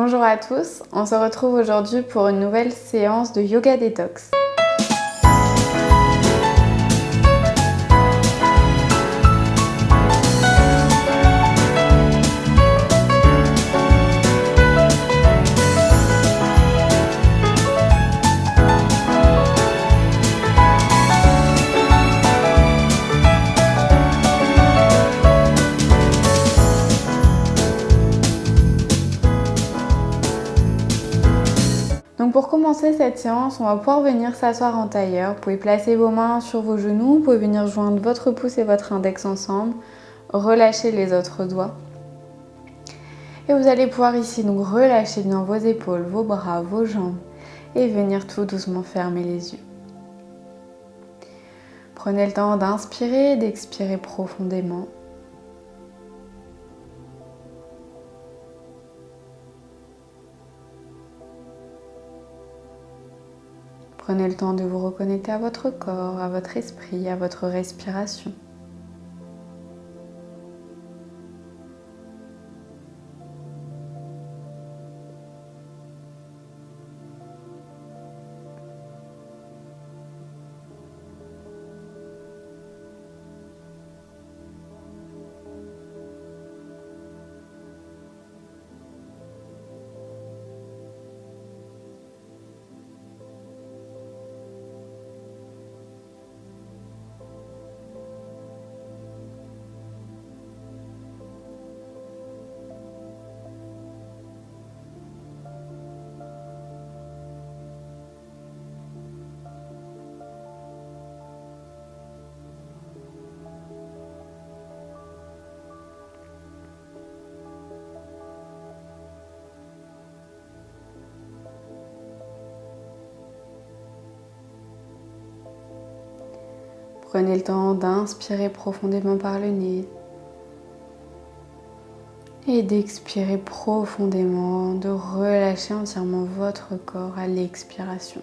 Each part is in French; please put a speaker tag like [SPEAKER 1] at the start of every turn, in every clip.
[SPEAKER 1] Bonjour à tous, on se retrouve aujourd'hui pour une nouvelle séance de yoga détox. Donc pour commencer cette séance, on va pouvoir venir s'asseoir en tailleur. Vous pouvez placer vos mains sur vos genoux, vous pouvez venir joindre votre pouce et votre index ensemble, relâcher les autres doigts. Et vous allez pouvoir ici donc relâcher bien vos épaules, vos bras, vos jambes et venir tout doucement fermer les yeux. Prenez le temps d'inspirer et d'expirer profondément. Prenez le temps de vous reconnecter à votre corps, à votre esprit, à votre respiration. Prenez le temps d'inspirer profondément par le nez et d'expirer profondément, de relâcher entièrement votre corps à l'expiration.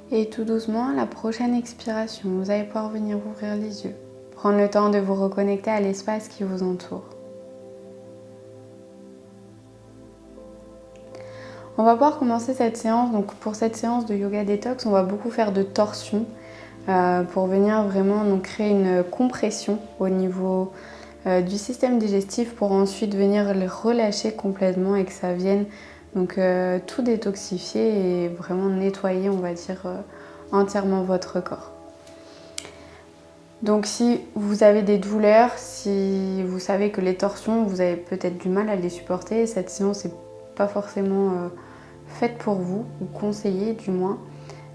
[SPEAKER 1] Et tout doucement, à la prochaine expiration, vous allez pouvoir venir ouvrir les yeux. Prendre le temps de vous reconnecter à l'espace qui vous entoure. On va pouvoir commencer cette séance. Donc pour cette séance de yoga détox, on va beaucoup faire de torsion pour venir vraiment créer une compression au niveau du système digestif pour ensuite venir les relâcher complètement et que ça vienne tout détoxifier et vraiment nettoyer, on va dire, entièrement votre corps. Donc si vous avez des douleurs, si vous savez que les torsions, vous avez peut-être du mal à les supporter, cette séance n'est pas forcément faite pour vous, ou conseillée du moins.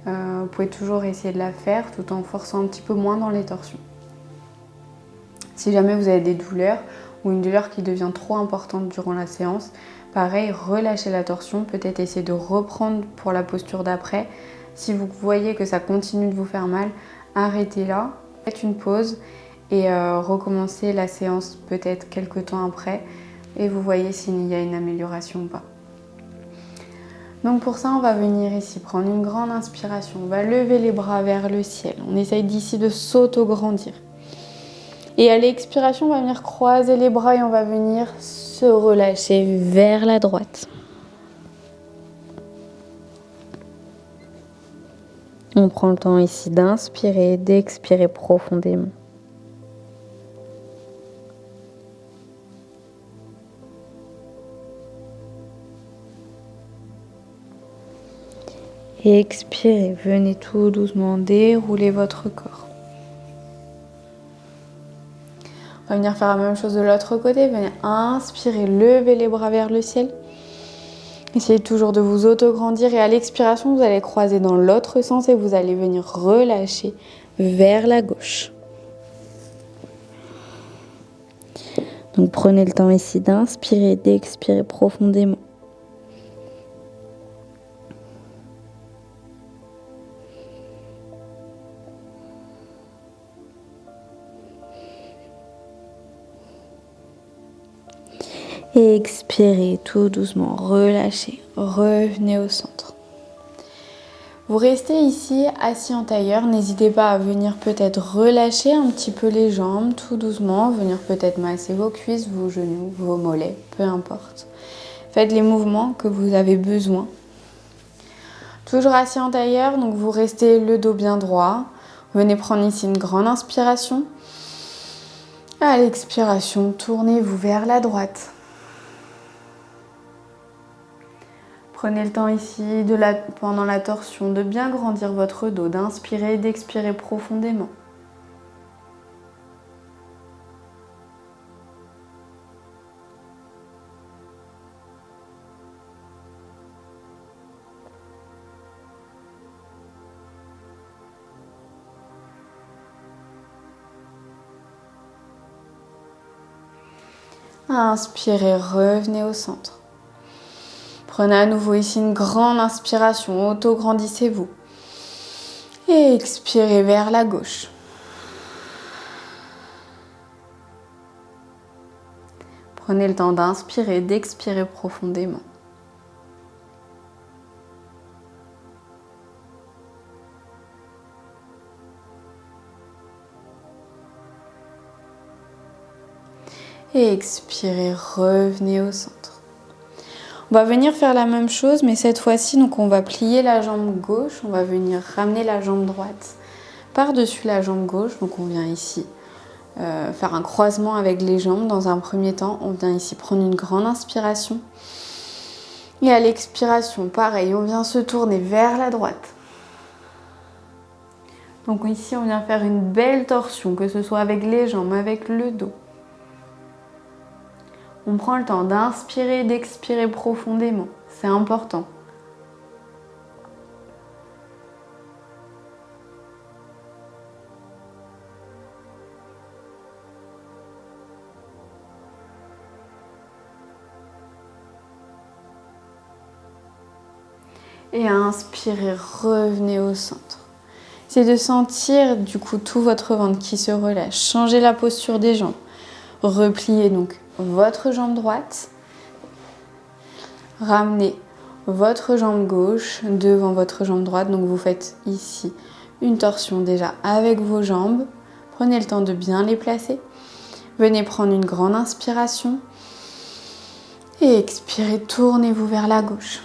[SPEAKER 1] Vous pouvez toujours essayer de la faire tout en forçant un petit peu moins dans les torsions. Si jamais vous avez des douleurs ou une douleur qui devient trop importante durant la séance, pareil, relâchez la torsion, peut-être essayer de reprendre pour la posture d'après. Si vous voyez que ça continue de vous faire mal, arrêtez là, faites une pause et recommencez la séance peut-être quelques temps après et vous voyez s'il y a une amélioration ou pas. Donc pour ça, on va venir ici prendre une grande inspiration, on va lever les bras vers le ciel. On essaye d'ici de s'auto-grandir. Et à l'expiration, on va venir croiser les bras et on va venir se relâcher vers la droite. On prend le temps ici d'inspirer, d'expirer profondément. Et expirez, venez tout doucement dérouler votre corps. On va venir faire la même chose de l'autre côté. Venez inspirer, lever les bras vers le ciel. Essayez toujours de vous auto-grandir et à l'expiration, vous allez croiser dans l'autre sens et vous allez venir relâcher vers la gauche.
[SPEAKER 2] Donc prenez le temps ici d'inspirer, d'expirer profondément. Et expirez tout doucement, relâchez, revenez au centre.
[SPEAKER 1] Vous restez ici assis en tailleur, n'hésitez pas à venir peut-être relâcher un petit peu les jambes tout doucement, venir peut-être masser vos cuisses, vos genoux, vos mollets, peu importe. Faites les mouvements que vous avez besoin. Toujours assis en tailleur, donc vous restez le dos bien droit. Venez prendre ici une grande inspiration. À l'expiration, tournez-vous vers la droite. Prenez le temps ici, pendant la torsion, de bien grandir votre dos, d'inspirer et d'expirer profondément. Inspirez, revenez au centre. Prenez à nouveau ici une grande inspiration, auto-grandissez-vous. Et expirez vers la gauche. Prenez le temps d'inspirer, d'expirer profondément. Et expirez, revenez au centre. On va venir faire la même chose, mais cette fois-ci, donc on va plier la jambe gauche, on va venir ramener la jambe droite par-dessus la jambe gauche. Donc on vient ici faire un croisement avec les jambes. Dans un premier temps, on vient ici prendre une grande inspiration. Et à l'expiration, pareil, on vient se tourner vers la droite. Donc ici, on vient faire une belle torsion, que ce soit avec les jambes, avec le dos. On prend le temps d'inspirer et d'expirer profondément. C'est important. Et inspirez, revenez au centre. C'est de sentir du coup tout votre ventre qui se relâche. Changez la posture des jambes. Repliez donc votre jambe droite. Ramenez votre jambe gauche devant votre jambe droite. Donc vous faites ici une torsion déjà avec vos jambes. Prenez le temps de bien les placer. Venez prendre une grande inspiration. Et expirez, tournez-vous vers la gauche.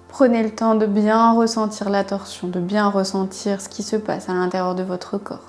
[SPEAKER 1] Prenez le temps de bien ressentir la torsion, de bien ressentir ce qui se passe à l'intérieur de votre corps.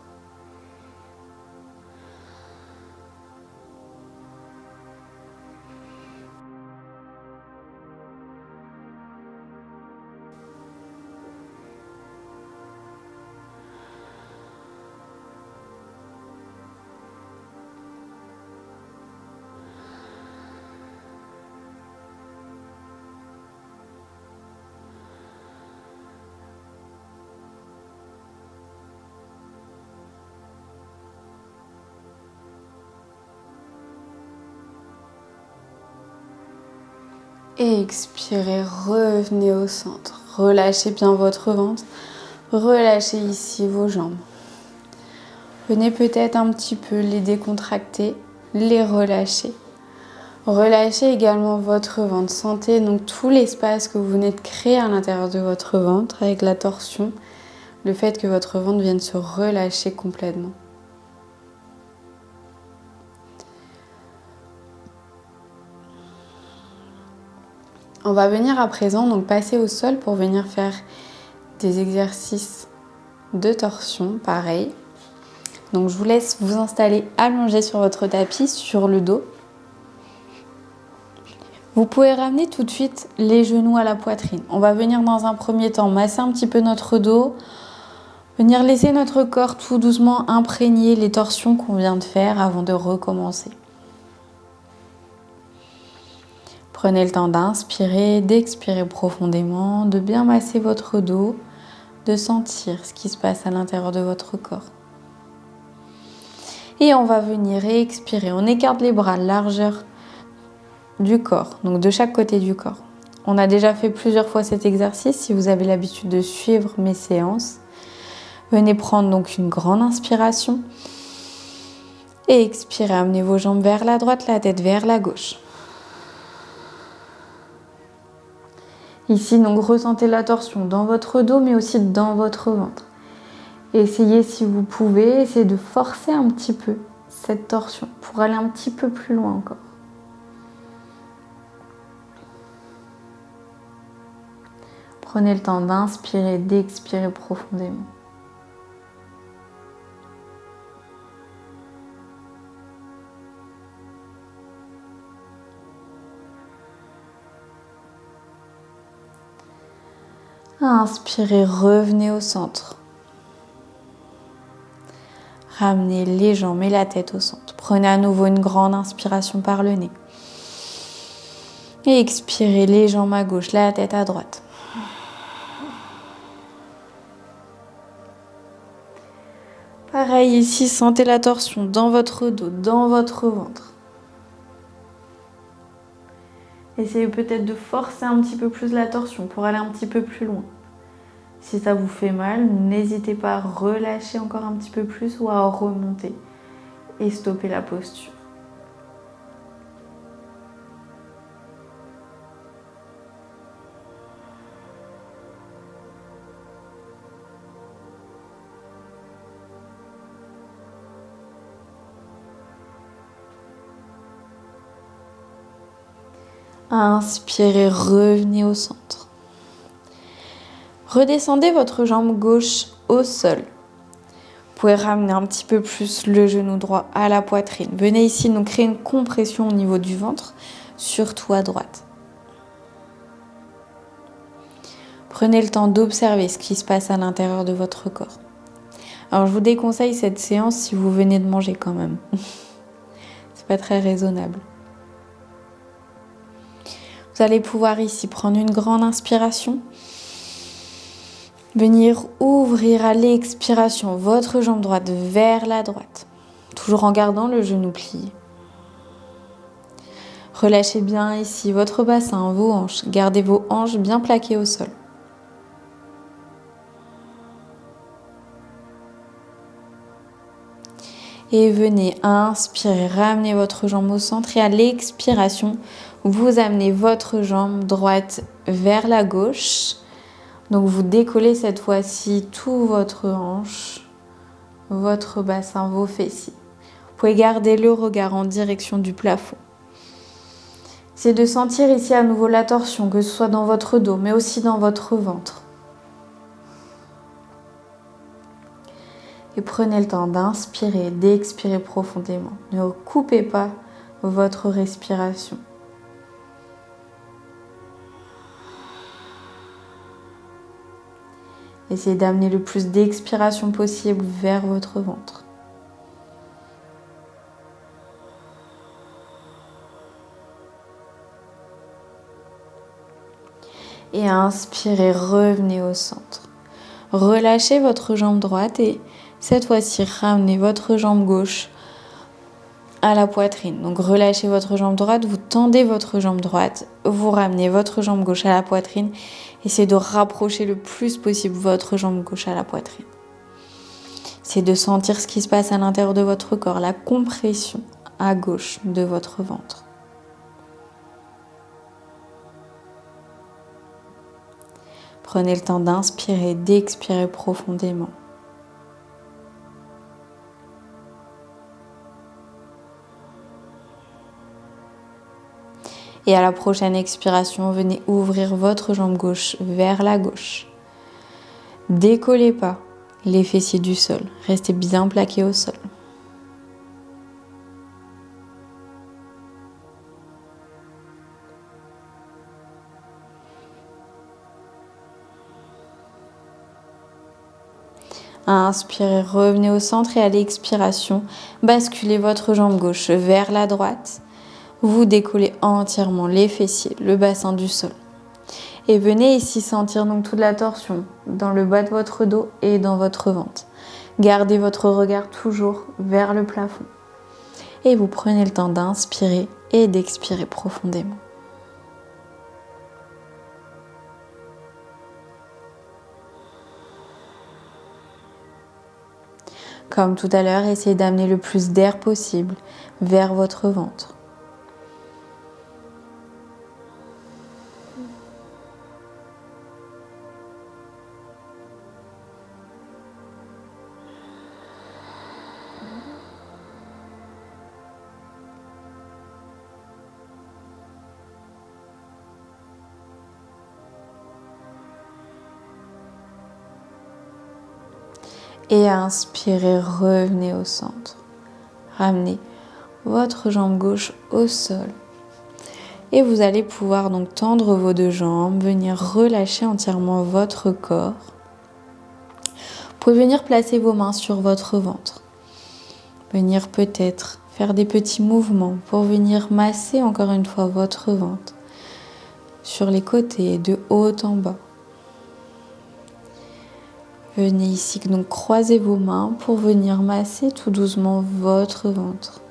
[SPEAKER 1] Et expirez, revenez au centre. Relâchez bien votre ventre. Relâchez ici vos jambes. Venez peut-être un petit peu les décontracter, les relâcher. Relâchez également votre ventre. Sentez donc tout l'espace que vous venez de créer à l'intérieur de votre ventre avec la torsion. Le fait que votre ventre vienne se relâcher complètement. On va venir à présent donc passer au sol pour venir faire des exercices de torsion, pareil. Donc je vous laisse vous installer allongé sur votre tapis, sur le dos. Vous pouvez ramener tout de suite les genoux à la poitrine. On va venir dans un premier temps masser un petit peu notre dos, venir laisser notre corps tout doucement imprégner les torsions qu'on vient de faire avant de recommencer. Prenez le temps d'inspirer, d'expirer profondément, de bien masser votre dos, de sentir ce qui se passe à l'intérieur de votre corps. Et on va venir expirer. On écarte les bras, largeur du corps, donc de chaque côté du corps. On a déjà fait plusieurs fois cet exercice. Si vous avez l'habitude de suivre mes séances, venez prendre donc une grande inspiration et expirez. Amenez vos jambes vers la droite, la tête vers la gauche. Ici, donc, ressentez la torsion dans votre dos, mais aussi dans votre ventre. Essayez, si vous pouvez, essayez de forcer un petit peu cette torsion pour aller un petit peu plus loin encore. Prenez le temps d'inspirer, d'expirer profondément. Inspirez, revenez au centre. Ramenez les jambes et la tête au centre. Prenez à nouveau une grande inspiration par le nez. Et expirez les jambes à gauche, la tête à droite. Pareil ici, sentez la torsion dans votre dos, dans votre ventre. Essayez peut-être de forcer un petit peu plus la torsion pour aller un petit peu plus loin. Si ça vous fait mal, n'hésitez pas à relâcher encore un petit peu plus ou à remonter et stopper la posture. Inspirez, revenez au centre. Redescendez votre jambe gauche au sol. Vous pouvez ramener un petit peu plus le genou droit à la poitrine. Venez ici donc créer une compression au niveau du ventre, surtout à droite. Prenez le temps d'observer ce qui se passe à l'intérieur de votre corps. Alors je vous déconseille cette séance si vous venez de manger quand même. C'est pas très raisonnable. Vous allez pouvoir ici prendre une grande inspiration. Venir ouvrir à l'expiration votre jambe droite vers la droite. Toujours en gardant le genou plié. Relâchez bien ici votre bassin, vos hanches. Gardez vos hanches bien plaquées au sol. Et venez inspirer, ramenez votre jambe au centre et à l'expiration, vous amenez votre jambe droite vers la gauche. Donc vous décollez cette fois-ci tout votre hanche, votre bassin, vos fessiers. Vous pouvez garder le regard en direction du plafond. C'est de sentir ici à nouveau la torsion, que ce soit dans votre dos, mais aussi dans votre ventre. Et prenez le temps d'inspirer, d'expirer profondément. Ne coupez pas votre respiration. Essayez d'amener le plus d'expiration possible vers votre ventre. Et inspirez, revenez au centre. Relâchez votre jambe droite et cette fois-ci, ramenez votre jambe gauche à la poitrine. Donc relâchez votre jambe droite, vous tendez votre jambe droite, vous ramenez votre jambe gauche à la poitrine. Essayez de rapprocher le plus possible votre jambe gauche à la poitrine. Essayez de sentir ce qui se passe à l'intérieur de votre corps, la compression à gauche de votre ventre. Prenez le temps d'inspirer, d'expirer profondément. Et à la prochaine expiration, venez ouvrir votre jambe gauche vers la gauche. Décollez pas les fessiers du sol. Restez bien plaqués au sol. Inspirez, revenez au centre et à l'expiration, basculez votre jambe gauche vers la droite. Vous décollez entièrement les fessiers, le bassin du sol. Et venez ici sentir donc toute la torsion dans le bas de votre dos et dans votre ventre.
[SPEAKER 2] Gardez votre regard toujours vers le plafond. Et vous prenez le temps d'inspirer et d'expirer profondément. Comme tout à l'heure, essayez d'amener le plus d'air possible vers votre ventre. Et à inspirer, revenez au centre. Ramenez votre jambe gauche au sol. Et vous allez pouvoir donc tendre vos deux jambes, venir relâcher entièrement votre corps. Vous pouvez venir placer vos mains sur votre ventre. Venir peut-être faire des petits mouvements pour venir masser encore une fois votre ventre sur les côtés, de haut en bas. Venez ici, donc croisez vos mains pour venir masser tout doucement votre ventre.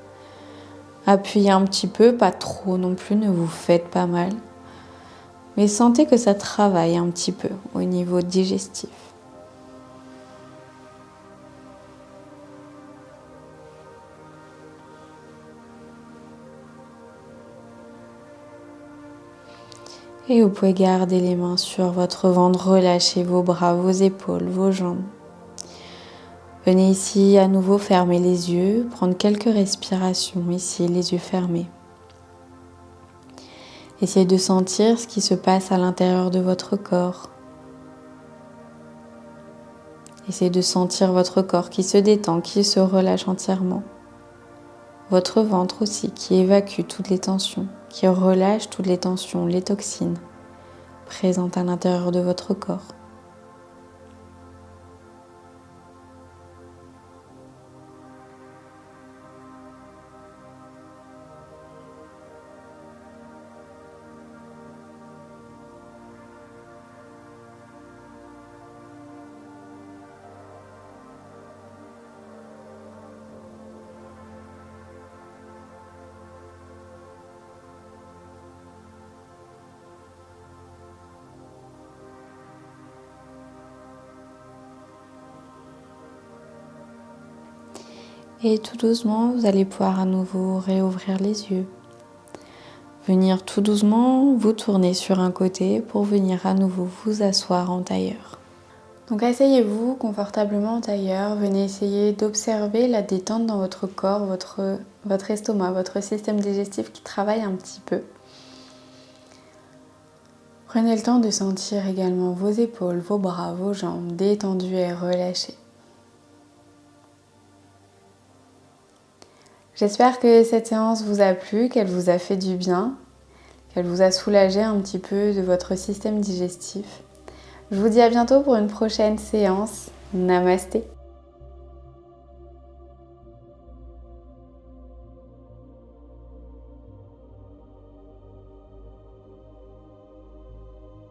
[SPEAKER 2] Appuyez un petit peu, pas trop non plus, ne vous faites pas mal. Mais sentez que ça travaille un petit peu au niveau digestif. Et vous pouvez garder les mains sur votre ventre, relâchez vos bras, vos épaules, vos jambes. Venez ici à nouveau fermer les yeux, prendre quelques respirations ici, les yeux fermés. Essayez de sentir ce qui se passe à l'intérieur de votre corps. Essayez de sentir votre corps qui se détend, qui se relâche entièrement. Votre ventre aussi qui évacue toutes les tensions, qui relâche toutes les tensions, les toxines présentes à l'intérieur de votre corps. Et tout doucement, vous allez pouvoir à nouveau réouvrir les yeux. Venir tout doucement vous tourner sur un côté pour venir à nouveau vous asseoir en tailleur.
[SPEAKER 1] Donc asseyez-vous confortablement en tailleur. Venez essayer d'observer la détente dans votre corps, votre estomac, votre système digestif qui travaille un petit peu. Prenez le temps de sentir également vos épaules, vos bras, vos jambes détendus et relâchés. J'espère que cette séance vous a plu, qu'elle vous a fait du bien, qu'elle vous a soulagé un petit peu de votre système digestif. Je vous dis à bientôt pour une prochaine séance. Namasté.